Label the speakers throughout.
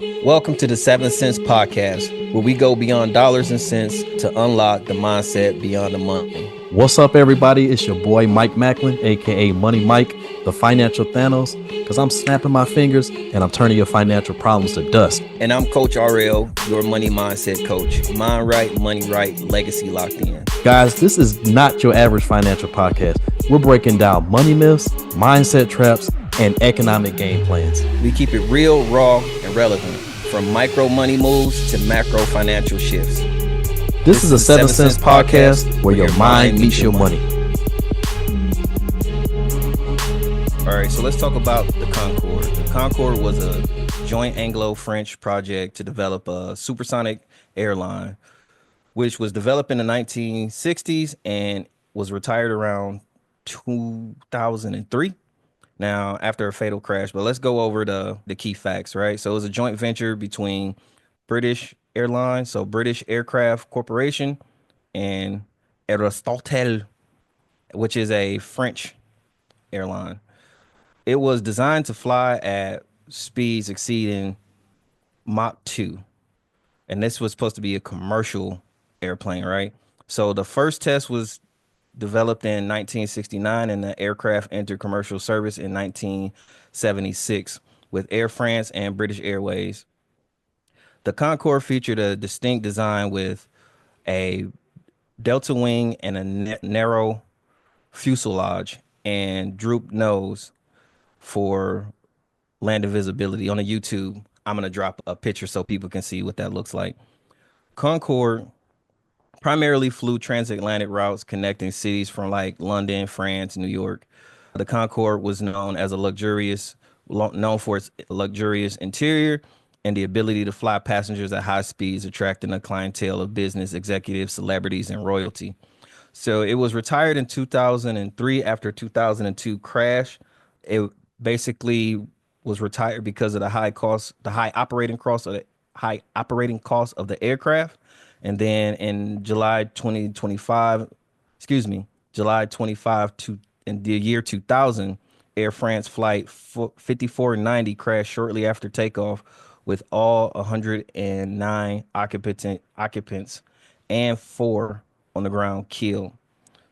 Speaker 1: Welcome to the 7 Cents Podcast, where we go beyond dollars and cents to unlock the mindset beyond the money.
Speaker 2: What's up, everybody? It's your boy Mike Macklin, aka Money Mike, the financial Thanos, because I'm snapping my fingers and I'm turning your financial problems to dust.
Speaker 1: And I'm Coach RL, your money mindset coach. Mind right, money right, legacy locked in.
Speaker 2: Guys, this is not your average financial podcast. We're breaking down money myths, mindset traps, and economic game plans.
Speaker 1: We keep it real, raw, and relevant, from micro money moves to macro financial shifts.
Speaker 2: This is a 7 Cents podcast where your mind meets your money.
Speaker 1: All right, so let's talk about the Concorde. The Concorde was a joint Anglo-French project to develop a supersonic airline, which was developed in the 1960s and was retired around 2003. Now, after a fatal crash. But let's go over the key facts, right? So it was a joint venture between British Airlines, so British Aircraft Corporation, and Aristotle, which is a French airline. It was designed to fly at speeds exceeding Mach 2. And this was supposed to be a commercial airplane, right? So the first test was developed in 1969, and the aircraft entered commercial service in 1976 with Air France and British Airways. The Concorde featured a distinct design with a delta wing and a narrow fuselage and drooped nose for landing visibility. On the YouTube, I'm going to drop a picture so people can see what that looks like. Concorde primarily flew transatlantic routes connecting cities from like London, France, New York. The Concorde was known for its luxurious interior and the ability to fly passengers at high speeds, attracting a clientele of business executives, celebrities, and royalty. So it was retired in 2003 after 2002 crash. It basically was retired because of the high operating cost of the aircraft. And then in July 2025, July 25 to in the year 2000, Air France flight 5490 crashed shortly after takeoff with all 109 occupants and 4 on the ground killed.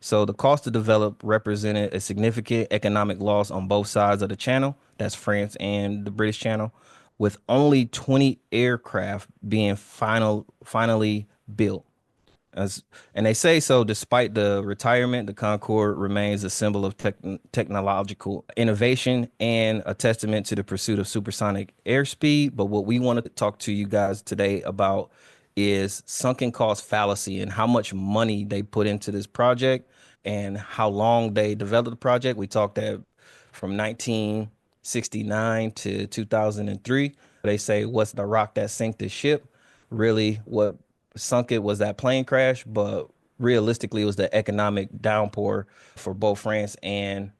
Speaker 1: So the cost to develop represented a significant economic loss on both sides of the channel. That's France and the British channel, with only 20 aircraft being finally built. And they say so, despite the retirement, the Concorde remains a symbol of technological innovation and a testament to the pursuit of supersonic airspeed. But what we want to talk to you guys today about is sunken cost fallacy and how much money they put into this project and how long they developed the project. We talked that from 1969 to 2003. They say, what's the rock that sank the ship? Really, what sunk it was that plane crash, but realistically, it was the economic downpour for both France and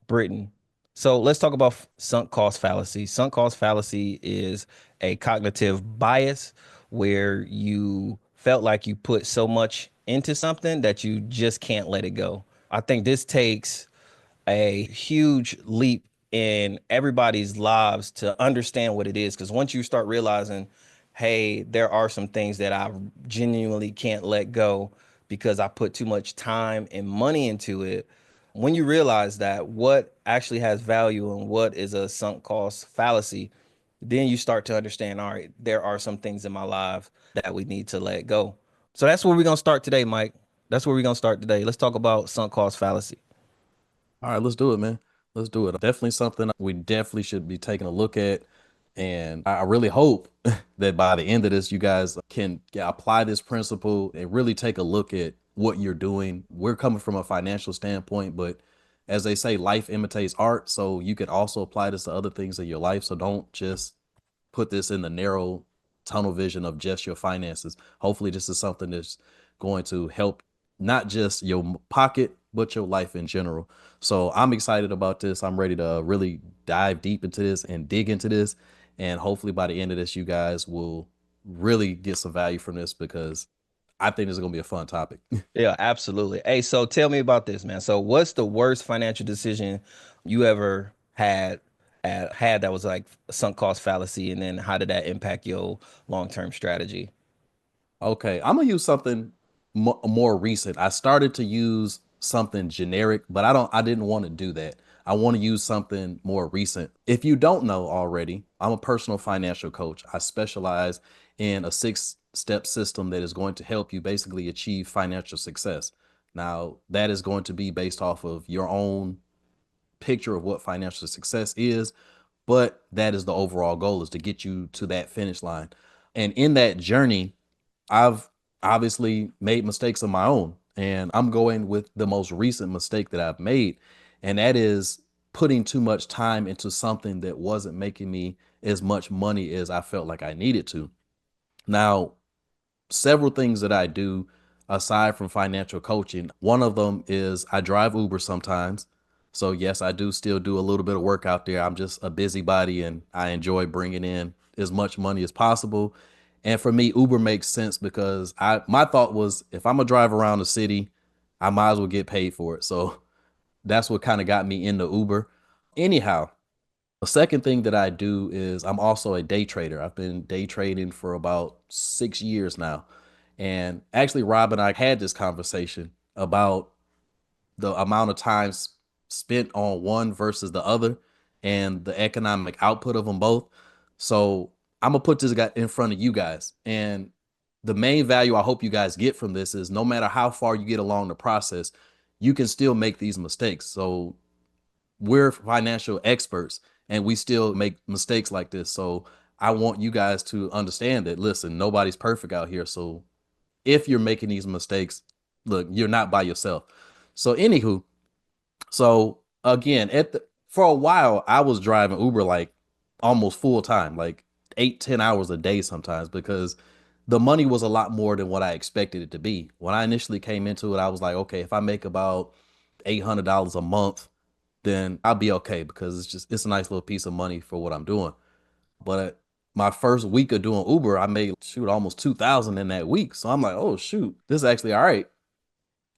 Speaker 1: Britain. So let's talk about sunk cost fallacy. Sunk cost fallacy is a cognitive bias where you felt like you put so much into something that you just can't let it go. I think this takes a huge leap in everybody's lives to understand what it is. Because once you start realizing, hey, there are some things that I genuinely can't let go because I put too much time and money into it. When you realize that what actually has value and what is a sunk cost fallacy, then you start to understand, all right, there are some things in my life that we need to let go. So that's where we're going to start today, Mike. That's where we're going to start today. Let's talk about sunk cost fallacy.
Speaker 2: All right, let's do it, man. Let's do it. Definitely something we definitely should be taking a look at. And I really hope that by the end of this, you guys can apply this principle and really take a look at what you're doing. We're coming from a financial standpoint, but as they say, life imitates art. So you could also apply this to other things in your life. So don't just put this in the narrow tunnel vision of just your finances. Hopefully this is something that's going to help not just your pocket, but your life in general. So I'm excited about this. I'm ready to really dive deep into this and dig into this. And hopefully by the end of this, you guys will really get some value from this because I think this is going to be a fun topic.
Speaker 1: Yeah, absolutely. Hey, so tell me about this, man. So what's the worst financial decision you ever had had that was like sunk cost fallacy, and then how did that impact your long-term strategy?
Speaker 2: Okay, I'm gonna use something more recent. I started to use something generic, but I didn't want to do that. I want to use something more recent. If you don't know already, I'm a personal financial coach. I specialize in a six-step system that is going to help you basically achieve financial success. Now, that is going to be based off of your own picture of what financial success is, but that is the overall goal, is to get you to that finish line. And in that journey, I've obviously made mistakes of my own, and I'm going with the most recent mistake that I've made, and that is putting too much time into something that wasn't making me as much money as I felt like I needed to. Now, several things that I do aside from financial coaching. One of them is I drive Uber sometimes. So, yes, I do still do a little bit of work out there. I'm just a busybody and I enjoy bringing in as much money as possible. And for me, Uber makes sense because my thought was if I'm gonna drive around the city, I might as well get paid for it. So that's what kind of got me into Uber. Anyhow, the second thing that I do is I'm also a day trader. I've been day trading for about 6 years now. And actually, Rob and I had this conversation about the amount of time spent on one versus the other and the economic output of them both. So I'm going to put this guy in front of you guys. And the main value I hope you guys get from this is no matter how far you get along the process, you can still make these mistakes. So we're financial experts and we still make mistakes like this. So I want you guys to understand that, listen, nobody's perfect out here. So if you're making these mistakes, look, you're not by yourself. So, anywho, so again, for a while, I was driving Uber like almost full time, like 8, 10 hours a day sometimes, because the money was a lot more than what I expected it to be. When I initially came into it, I was like, okay, if I make about $800 a month, then I'll be okay because it's a nice little piece of money for what I'm doing. But my first week of doing Uber, I made shoot almost 2,000 in that week. So I'm like, oh shoot, this is actually all right.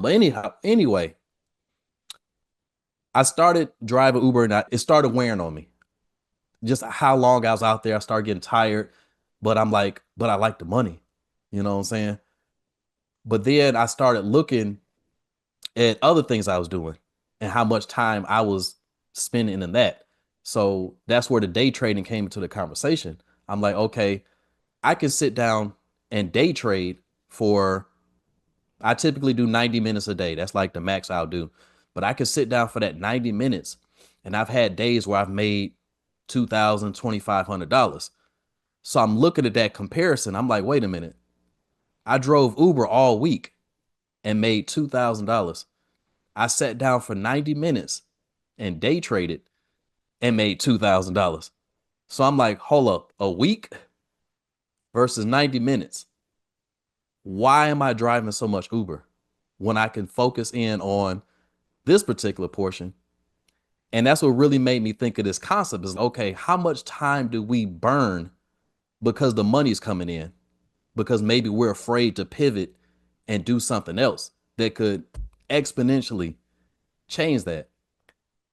Speaker 2: But anyway, I started driving Uber and it started wearing on me. Just how long I was out there, I started getting tired. But I'm like, but I like the money. You know what I'm saying? But then I started looking at other things I was doing and how much time I was spending in that. So that's where the day trading came into the conversation. I'm like, okay, I can sit down and day trade for, I typically do 90 minutes a day. That's like the max I'll do. But I can sit down for that 90 minutes. And I've had days where I've made $2,000, $2,500. So I'm looking at that comparison. I'm like, wait a minute. I drove Uber all week and made $2,000. I sat down for 90 minutes and day traded and made $2,000. So I'm like, hold up, a week versus 90 minutes. Why am I driving so much Uber when I can focus in on this particular portion? And that's what really made me think of this concept is okay, how much time do we burn because the money's coming in? Because maybe we're afraid to pivot and do something else that could exponentially change that.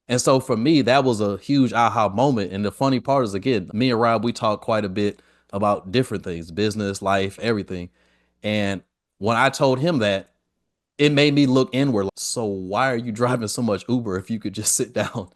Speaker 2: And so for me, that was a huge aha moment. And the funny part is, again, me and Rob, we talk quite a bit about different things, business, life, everything. And when I told him that, it made me look inward. Like, so why are you driving so much Uber if you could just sit down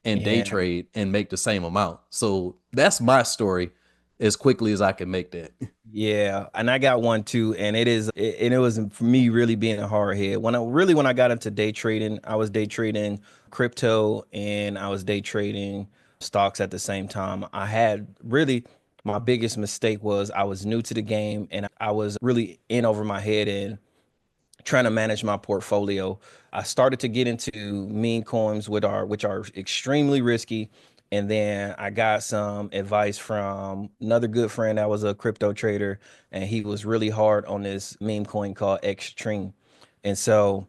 Speaker 2: and day
Speaker 1: Yeah.
Speaker 2: trade and make the same amount? So that's my story as quickly as I can make that.
Speaker 1: Yeah, and I got one too, and and it was for me really being a hard head. When I got into day trading, I was day trading crypto and I was day trading stocks at the same time. I had really my biggest mistake was I was new to the game and I was really in over my head and trying to manage my portfolio. I started to get into meme coins which are extremely risky. And then I got some advice from another good friend that was a crypto trader, and he was really hard on this meme coin called Extreme. And so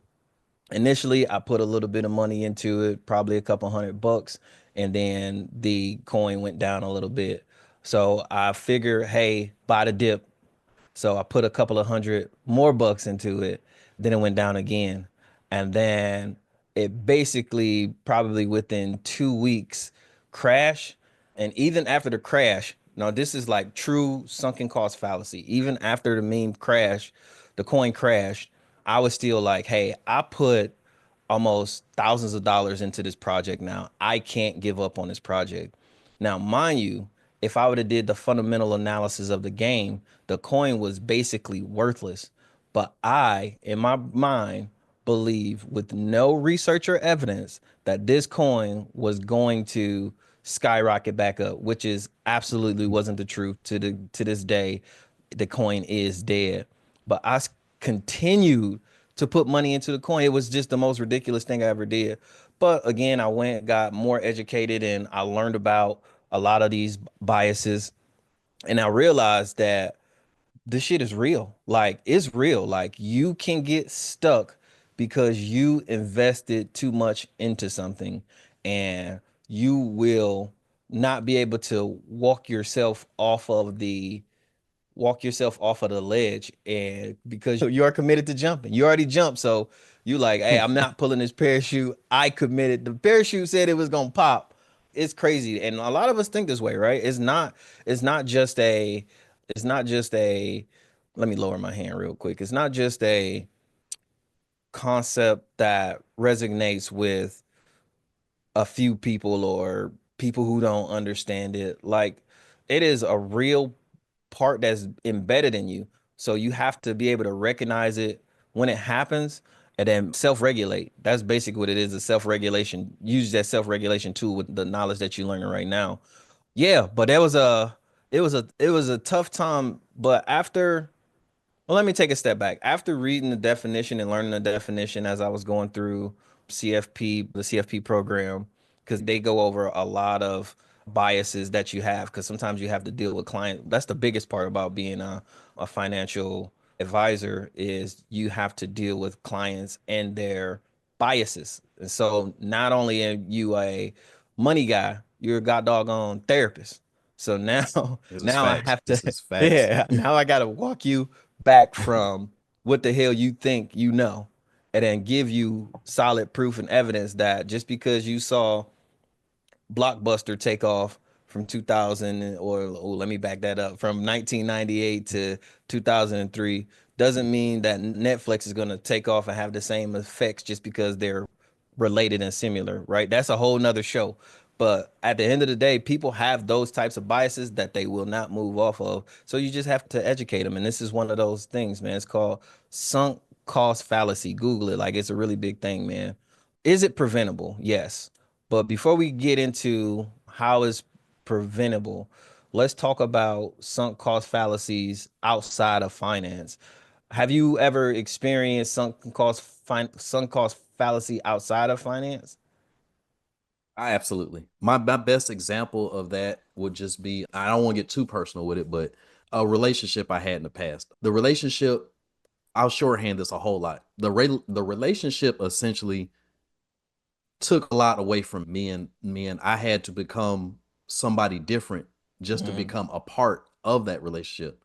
Speaker 1: initially I put a little bit of money into it, probably a couple $100, and then the coin went down a little bit. So I figured, hey, buy the dip. So I put a couple of hundred more bucks into it. Then it went down again. And then it basically, probably within 2 weeks, crash, and even after the crash, no, this is like true sunken cost fallacy. Even after the meme crashed, the coin crashed, I was still like, hey, I put almost thousands of dollars into this project now. I can't give up on this project. Now, mind you, if I would have did the fundamental analysis of the game, the coin was basically worthless. But I, in my mind, believe with no research or evidence that this coin was going to skyrocket back up, which is absolutely wasn't the truth. To this day, the coin is dead. But continued to put money into the coin. It was just the most ridiculous thing I ever did. But again, I went, got more educated, and I learned about a lot of these biases. And I realized that this shit is real. Like, it's real. Like, you can get stuck because you invested too much into something, and you will not be able to walk yourself off of the ledge, and because you are committed to jumping, you already jumped, so you like, hey, I'm not pulling this parachute. I committed. The parachute said it was gonna pop. It's crazy, and a lot of us think this way, right? It's not just a it's not just a let me lower my hand real quick. It's not just a concept that resonates with a few people or people who don't understand it. Like, it is a real part that's embedded in you. So you have to be able to recognize it when it happens and then self-regulate. That's basically what it is, a self-regulation. Use that self-regulation tool with the knowledge that you're learning right now. Yeah, but it was a tough time. But after well, let me take a step back. After reading the definition and learning the definition as I was going through the CFP program, because they go over a lot of biases that you have, because sometimes you have to deal with clients. That's the biggest part about being a financial advisor is you have to deal with clients and their biases. And so not only are you a money guy, you're a god doggone therapist. So now,
Speaker 2: This is
Speaker 1: now I
Speaker 2: facts.
Speaker 1: have to,
Speaker 2: This is facts.
Speaker 1: yeah, now I got to walk you back from what the hell you think you know, and then give you solid proof and evidence that just because you saw Blockbuster take off from 2000 or oh, let me back that up from 1998 to 2003 doesn't mean that Netflix is going to take off and have the same effects just because they're related and similar, right? That's a whole nother show. But at the end of the day, people have those types of biases that they will not move off of. So you just have to educate them. And this is one of those things, man. It's called sunk cost fallacy. Google it. Like, it's a really big thing, man. Is it preventable? Yes. But before we get into how it's preventable, let's talk about sunk cost fallacies outside of finance. Have you ever experienced sunk cost fallacy outside of finance?
Speaker 2: I absolutely. My best example of that would just be, I don't want to get too personal with it, but a relationship I had in the past. The relationship, I'll shorthand this a whole lot. The relationship essentially took a lot away from me and I had to become somebody different just to
Speaker 1: Mm,
Speaker 2: become a part of that relationship.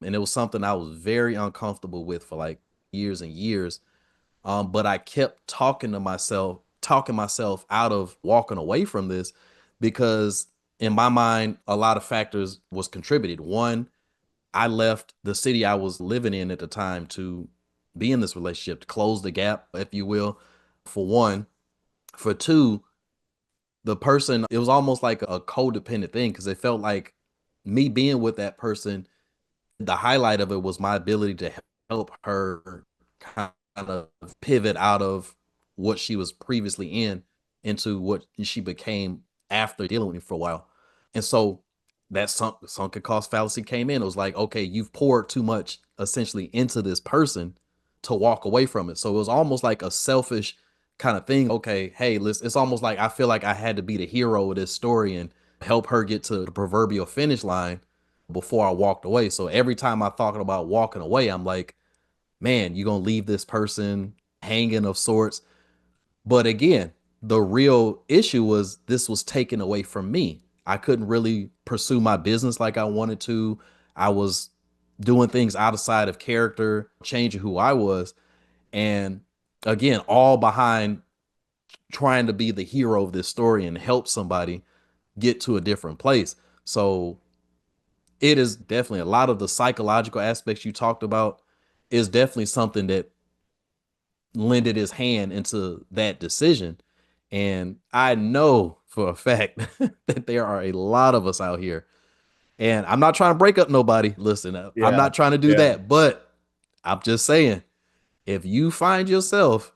Speaker 2: And it was something I was very uncomfortable with for like years and years. But I kept talking myself out of walking away from this because in my mind, a lot of factors was contributed. One, I left the city I was living in at the time to be in this relationship, to close the gap, if you will, for one. For two, the person, it was almost like a codependent thing because it felt like me being with that person, the highlight of it was my ability to help her kind of pivot out of what she was previously in into what she became after dealing with me for a while. And so that sunken cost fallacy came in. It was like, okay, you've poured too much essentially into this person to walk away from it. So it was almost like a selfish kind of thing. Okay, hey, listen, it's almost like I feel like I had to be the hero of this story and help her get to the proverbial finish line before I walked away. So every time I thought about walking away, I'm like, man, you're gonna leave this person hanging of sorts. But again, the real issue was this was taken away from me. I couldn't really pursue my business like I wanted to. I was doing things outside of character, changing who I was. And again, all behind trying to be the hero of this story and help somebody. get to a different place. So it is definitely a lot of the psychological aspects you talked about is definitely something that lended his hand into that decision. And I know for a fact that there are a lot of us out here. And I'm not trying to break up nobody. Listen, I'm
Speaker 1: Yeah,
Speaker 2: not trying to do
Speaker 1: yeah.
Speaker 2: that, but I'm just saying, if you find yourself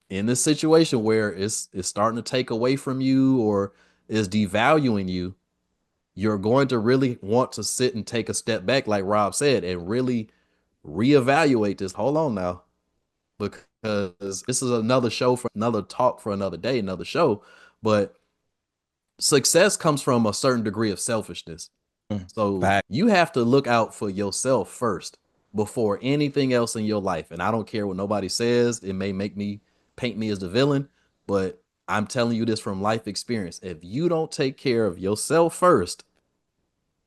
Speaker 2: in this situation where it's starting to take away from you or is devaluing you, you're going to really want to sit and take a step back, like Rob said, and really reevaluate this. Hold on now, because this is another show for another talk for another day, another show. But success comes from a certain degree of selfishness.
Speaker 1: Mm.
Speaker 2: So
Speaker 1: Fact.
Speaker 2: you have to look out for yourself first before anything else in your life. And I don't care what nobody says. It may make me paint me as the villain, but I'm telling you this from life experience. If you don't take care of yourself first,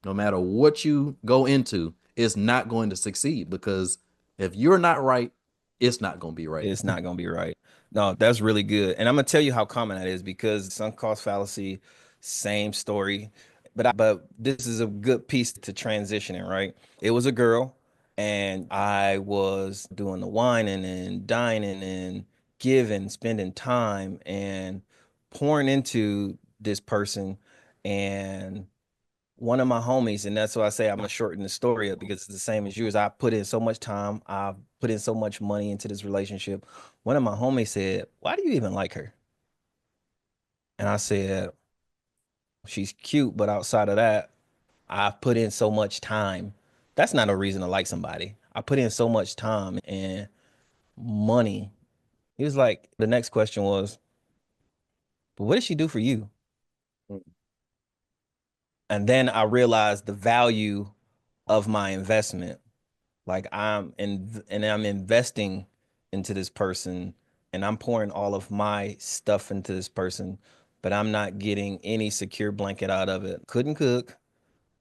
Speaker 2: no matter what you go into, it's not going to succeed because if you're not right, it's not going to be right.
Speaker 1: It's not gonna be right. No, that's really good. And I'm gonna tell you how common that is because sunk cost fallacy, same story. But this is a good piece to transitioning, right? It was a girl and I was doing the whining and dining and giving, spending time and pouring into this person. And one of my homies, and that's why I say I'm gonna shorten the story up because it's the same as yours. I put in so much time, I put in so much money into this relationship. One of my homies said, "Why do you even like her?" And I said, "She's cute, but outside of that, I've put in so much time. That's not a reason to like somebody. I put in so much time and money." He was like, the next question was, "But what does she do for you?" And then I realized the value of my investment. Like I'm investing into this person and I'm pouring all of my stuff into this person, but I'm not getting any secure blanket out of it. Couldn't cook,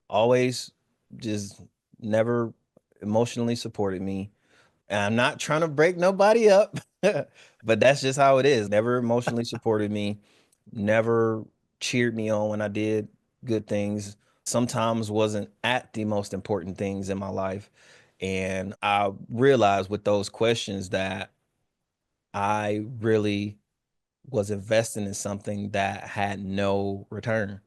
Speaker 1: always just never emotionally supported me. And I'm not trying to break nobody up, but that's just how it is. Never emotionally supported me, never cheered me on when I did good things. Sometimes wasn't at the most important things in my life. And I realized with those questions that I really was investing in something that had no return.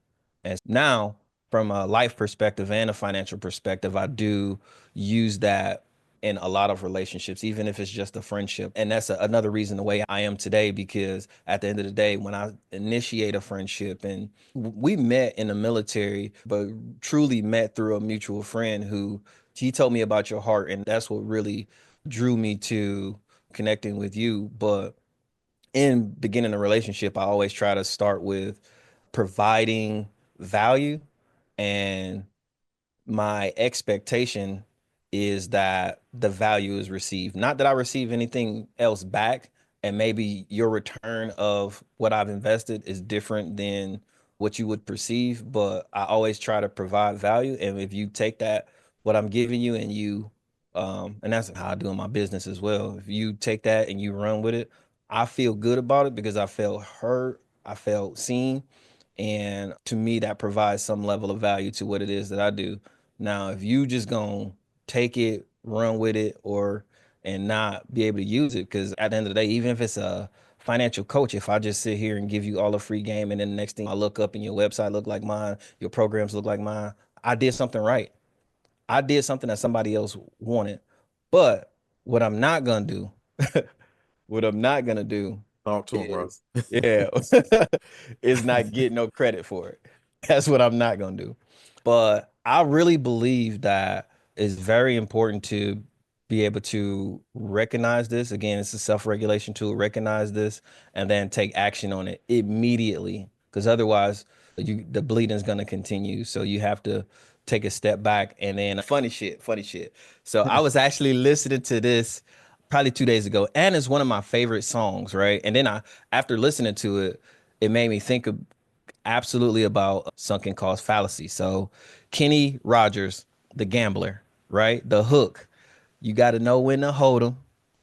Speaker 1: And now, from a life perspective and a financial perspective, I do use that in a lot of relationships, even if it's just a friendship. And that's another reason the way I am today, because at the end of the day, when I initiate a friendship and we met in the military, but truly met through a mutual friend who he told me about your heart. And that's what really drew me to connecting with you. But in beginning a relationship, I always try to start with providing value, and my expectation is that the value is received. Not that I receive anything else back, and maybe your return of what I've invested is different than what you would perceive, but I always try to provide value. And if you take that, what I'm giving you, and and that's how I do in my business as well. If you take that and you run with it, I feel good about it because I felt heard, I felt seen, and to me, that provides some level of value to what it is that I do. Now, if you just gonna take it, run with it, or and not be able to use it, because at the end of the day, even if it's a financial coach, if I just sit here and give you all the free game, and then the next thing I look up and your website look like mine, your programs look like mine, I did something right. I did something that somebody else wanted. But what I'm not gonna do, what I'm not gonna do
Speaker 2: Talk to him, bro.
Speaker 1: is, yeah, is not get no credit for it. That's what I'm not gonna do. But I really believe that it's very important to be able to recognize this. Again, it's a self-regulation tool. Recognize this and then take action on it immediately. Because otherwise, the bleeding is gonna continue. So you have to take a step back. And then funny shit, funny shit. So I was actually listening to this probably 2 days ago, and it's one of my favorite songs, right? And then after listening to it, it made me think of absolutely about sunken cost fallacy. So Kenny Rogers, the gambler, right? The hook. You got to know when to hold them,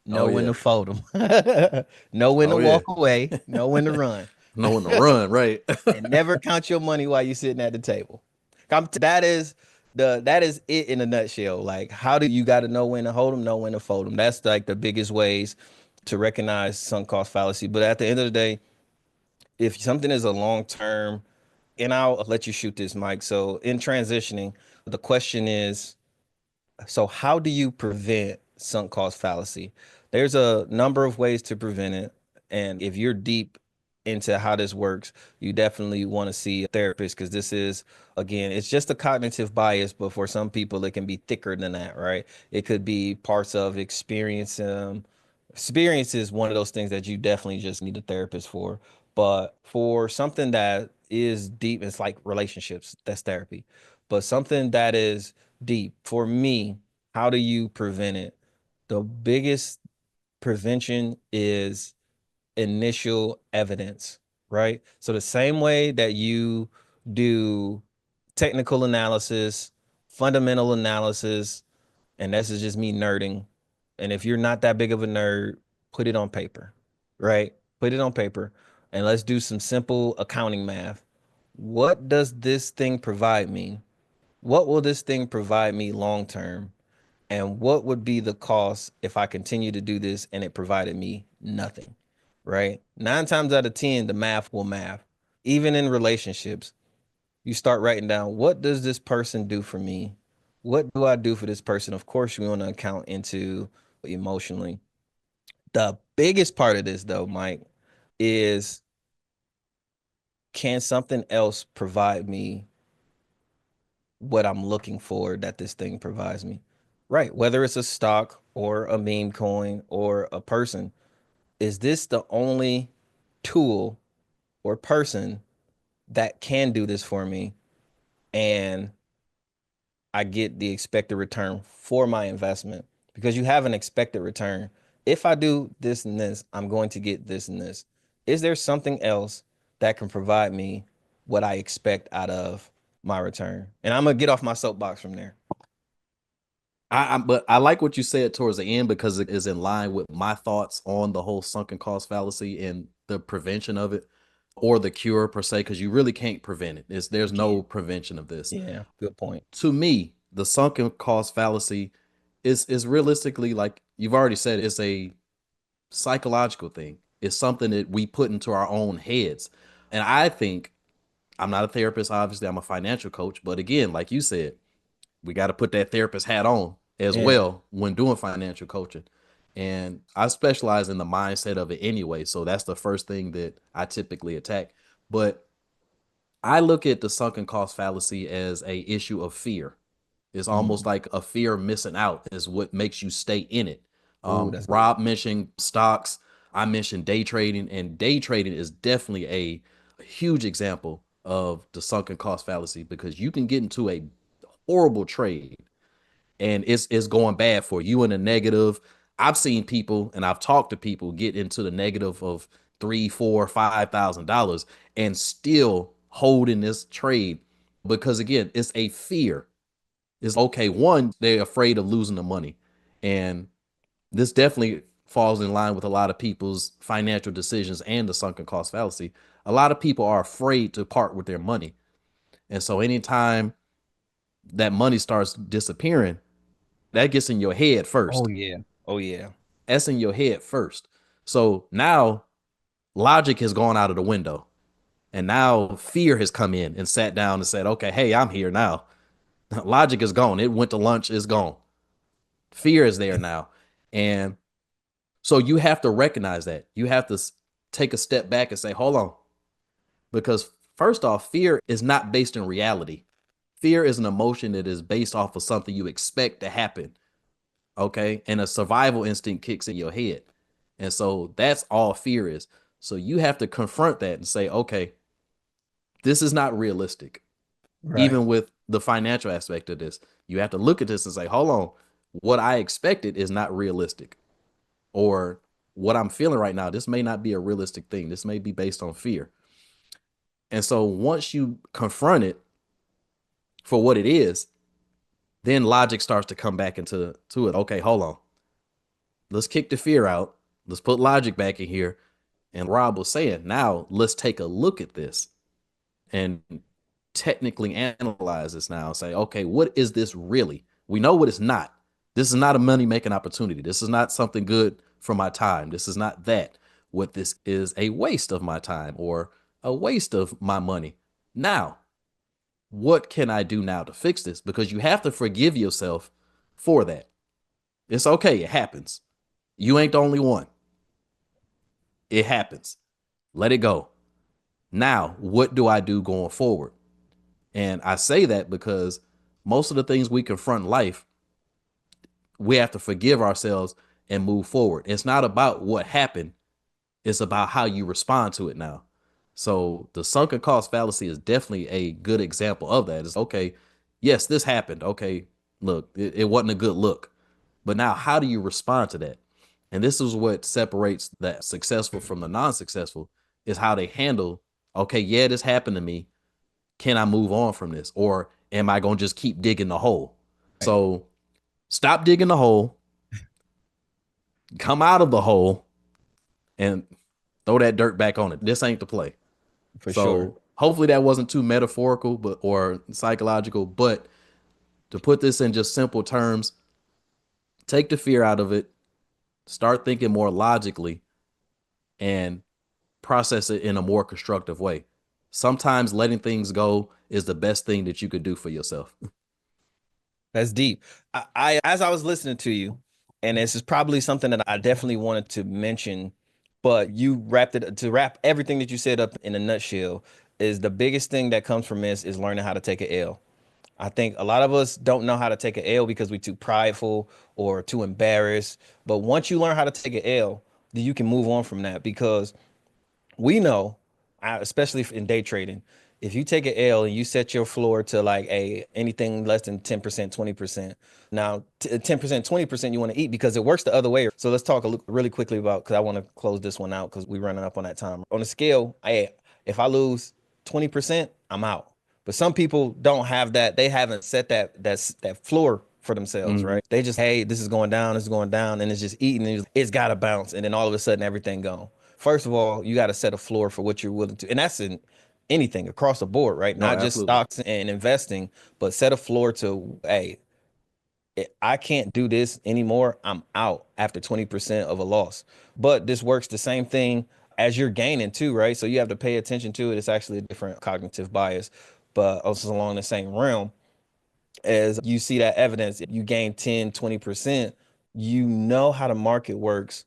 Speaker 2: Oh
Speaker 1: know when
Speaker 2: yeah.
Speaker 1: to fold them, know when to
Speaker 2: Oh yeah.
Speaker 1: walk away, know when to run.
Speaker 2: Knowing to run, right?
Speaker 1: And never count your money while you're sitting at the table. That is it in a nutshell. Like, how do you got to know when to hold them, know when to fold them? That's like the biggest ways to recognize sunk cost fallacy. But at the end of the day, if something is a long term, and I'll let you shoot this, Mike. So in transitioning, the question is, so how do you prevent sunk cost fallacy? There's a number of ways to prevent it. And if you're deep into how this works, you definitely want to see a therapist because this is, again, it's just a cognitive bias, but for some people, it can be thicker than that, right? It could be parts of experience. Experience is one of those things that you definitely just need a therapist for. But for something that is deep, it's like relationships, that's therapy. But something that is deep. For me, how do you prevent it? The biggest prevention is initial evidence, right? So the same way that you do technical analysis, fundamental analysis, and this is just me nerding. And if you're not that big of a nerd, put it on paper, right? Put it on paper and let's do some simple accounting math. What does this thing provide me? What will this thing provide me long term? And what would be the cost if I continue to do this and it provided me nothing? Right? 9 times out of 10, the math will math. Even in relationships, you start writing down what does this person do for me? What do I do for this person? Of course, we want to account into emotionally. The biggest part of this, though, Mike, is can something else provide me what I'm looking for that this thing provides me. Right. Whether it's a stock or a meme coin or a person, is this the only tool or person that can do this for me? And I get the expected return for my investment because you have an expected return. If I do this and this, I'm going to get this and this. Is there something else that can provide me what I expect out of my return? And I'm going to get off my soapbox from there.
Speaker 2: But I like what you said towards the end because it is in line with my thoughts on the whole sunken cost fallacy and the prevention of it or the cure per se, because you really can't prevent it. There's
Speaker 1: You can't.
Speaker 2: no prevention of this.
Speaker 1: Yeah, good point.
Speaker 2: To me, the sunken cost fallacy is realistically, like you've already said, it's a psychological thing. It's something that we put into our own heads. And I think I'm not a therapist, obviously, I'm a financial coach. But again, like you said, we got to put that therapist hat on as
Speaker 1: Yeah.
Speaker 2: well when doing financial coaching. And I specialize in the mindset of it anyway. So that's the first thing that I typically attack. But I look at the sunken cost fallacy as a issue of fear. It's almost
Speaker 1: Mm.
Speaker 2: like a fear of missing out is what makes you stay in it.
Speaker 1: Oh, that's good.
Speaker 2: Rob mentioned stocks. I mentioned day trading, and day trading is definitely a huge example of the sunken cost fallacy because you can get into a horrible trade and it's going bad for you in a negative. I've seen people and I've talked to people get into the negative of three, four, $5,000 and still holding this trade because again, it's a fear. It's okay. One, they're afraid of losing the money, and this definitely falls in line with a lot of people's financial decisions and the sunken cost fallacy. A lot of people are afraid to part with their money, and so anytime that money starts disappearing, that gets in your head
Speaker 1: Oh
Speaker 2: first.
Speaker 1: yeah. Oh yeah.
Speaker 2: That's in your head first. So now logic has gone out of the window. And now fear has come in and sat down and said, okay, hey, I'm here now. Logic is gone. It went to lunch, it's gone. Fear is there now. And so you have to recognize that. You have to take a step back and say, hold on. Because first off, fear is not based in reality. Fear is an emotion that is based off of something you expect to happen. Okay. And a survival instinct kicks in your head. And so that's all fear is. So you have to confront that and say, okay, this is not realistic.
Speaker 1: Right.
Speaker 2: Even with the financial aspect of this, you have to look at this and say, hold on, what I expected is not realistic. Or what I'm feeling right now, this may not be a realistic thing. This may be based on fear. And so once you confront it for what it is, then logic starts to come back into it. Okay, hold on. Let's kick the fear out. Let's put logic back in here And Rob was saying, now let's take a look at this and technically analyze this now and say, okay, what is this really? We know what it's not. This is not a money making opportunity. This is not something good for my time. This is not that. What this is a waste of my time or a waste of my money. Now, what can I do now to fix this? Because you have to forgive yourself for that. It's okay. It happens. You ain't the only one. It happens. Let it go. Now, what do I do going forward? And I say that because most of the things we confront in life, we have to forgive ourselves and move forward. It's not about what happened, it's about how you respond to it now. So the sunken cost fallacy is definitely a good example of that. It's okay, yes, this happened. Okay, look, it wasn't a good look. But now, how do you respond to that? And this is what separates the successful from the non-successful is how they handle, okay, yeah, this happened to me. Can I move on from this? Or am I going to just keep digging the hole?
Speaker 1: Right.
Speaker 2: So stop digging the hole, come out of the hole, and throw that dirt back on it. This ain't the play.
Speaker 1: For sure.
Speaker 2: So hopefully that wasn't too metaphorical but or psychological, but to put this in just simple terms, take the fear out of it, start thinking more logically, and process it in a more constructive way. Sometimes letting things go is the best thing that you could do for yourself.
Speaker 1: That's deep. As I was listening to you, and this is probably something that I definitely wanted to mention, but you wrapped it to wrap everything that you said up in a nutshell. Is the biggest thing that comes from this is learning how to take an L. I think a lot of us don't know how to take an L because we're too prideful or too embarrassed. But once you learn how to take an L, then you can move on from that because we know, especially in day trading, if you take an L and you set your floor to like a anything less than 10%, 20%. Now, 10%, 20% you want to eat because it works the other way. So let's talk really quickly about because I want to close this one out because we're running up on that time. On the scale, if I lose 20%, I'm out. But some people don't have that. They haven't set that floor for themselves,
Speaker 2: Mm-hmm.
Speaker 1: right? They just, hey, this is going down, this is going down, and it's just eating. It's got to bounce, and then all of a sudden everything gone. First of all, you got to set a floor for what you're willing to, and that's in anything across the board, right?
Speaker 2: No,
Speaker 1: Not just
Speaker 2: absolutely.
Speaker 1: stocks and investing, but set a floor to, hey, I can't do this anymore. I'm out after 20% of a loss. But this works the same thing as you're gaining too, right? So you have to pay attention to it. It's actually a different cognitive bias, but also along the same realm as you see that evidence, if you gain 10, 20%, you know how the market works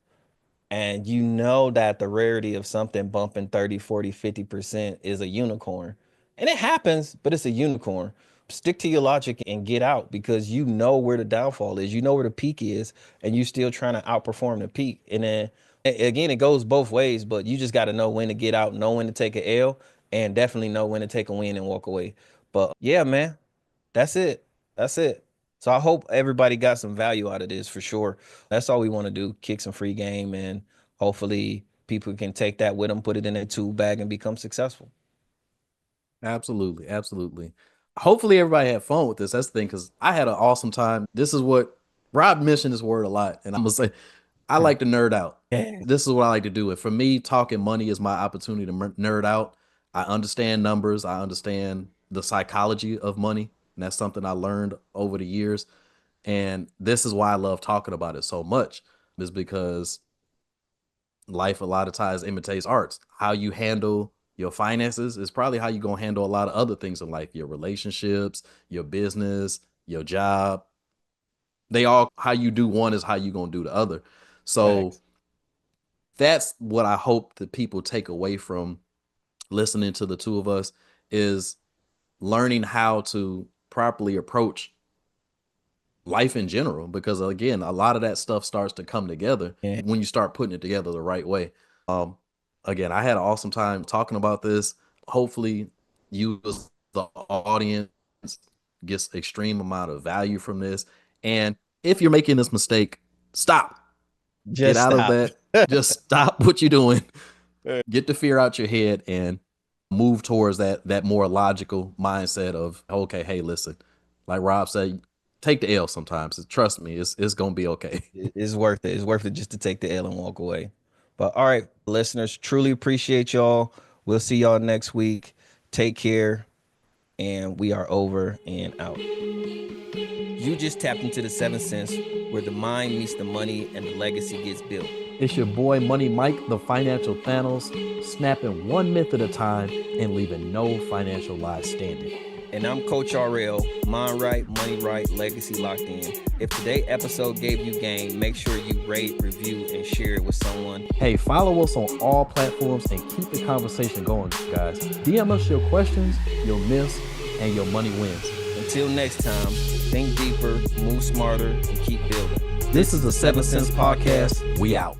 Speaker 1: and you know that the rarity of something bumping 30, 40, 50% is a unicorn. And it happens, but it's a unicorn. Stick to your logic and get out because you know where the downfall is. You know where the peak is, and you still trying to outperform the peak. And then again, it goes both ways, but you just got to know when to get out, know when to take an L, and definitely know when to take a win and walk away. But yeah, man, that's it. That's it. So I hope everybody got some value out of this for sure. That's all we want to do, kick some free game, and hopefully people can take that with them, put it in their tool bag, and become successful.
Speaker 2: Absolutely. Absolutely. Hopefully everybody had fun with this. That's the thing, because I had an awesome time. This is what Rob mentioned this word a lot. And I'm gonna say I like to nerd out.
Speaker 1: Yeah.
Speaker 2: This is what I like to do. And for me, talking money is my opportunity to nerd out. I understand numbers. I understand the psychology of money. And that's something I learned over the years. And this is why I love talking about it so much, is because life a lot of times imitates arts. How you handle your finances is probably how you're gonna handle a lot of other things in life, your relationships, your business, your job. They all how you do one is how you gonna do the other. So
Speaker 1: Facts.
Speaker 2: that's what I hope that people take away from listening to the two of us is learning how to properly approach life in general, because again a lot of that stuff starts to come together
Speaker 1: Yeah.
Speaker 2: when you start putting it together the right way. um Again, I had an awesome time talking about this. Hopefully you as the audience gets extreme amount of value from this, and if you're making this mistake, stop. Get
Speaker 1: Just
Speaker 2: out of
Speaker 1: stop.
Speaker 2: that. Just stop what you're doing. Get the fear out your head and move towards that more logical mindset of, okay, hey, listen, like Rob said, take the L sometimes. Trust me, it's gonna be okay.
Speaker 1: It's worth it. It's worth it just to take the L and walk away. But all right, listeners, truly appreciate y'all. We'll see y'all next week. Take care. And we are over and out. You just tapped into the 7th Sense, where the mind meets the money and the legacy gets built.
Speaker 2: It's your boy Money Mike, the financial Thanos, snapping one myth at a time and leaving no financial lies standing.
Speaker 1: And I'm Coach RL, mind right, money right, legacy locked in. If today's episode gave you game, make sure you rate, review, and share it with someone.
Speaker 2: Hey, follow us on all platforms and keep the conversation going, guys. DM us your questions, your myths, and your money wins.
Speaker 1: Until next time, think deeper, move smarter, and keep building.
Speaker 2: This is the 7th Sense Podcast. We out.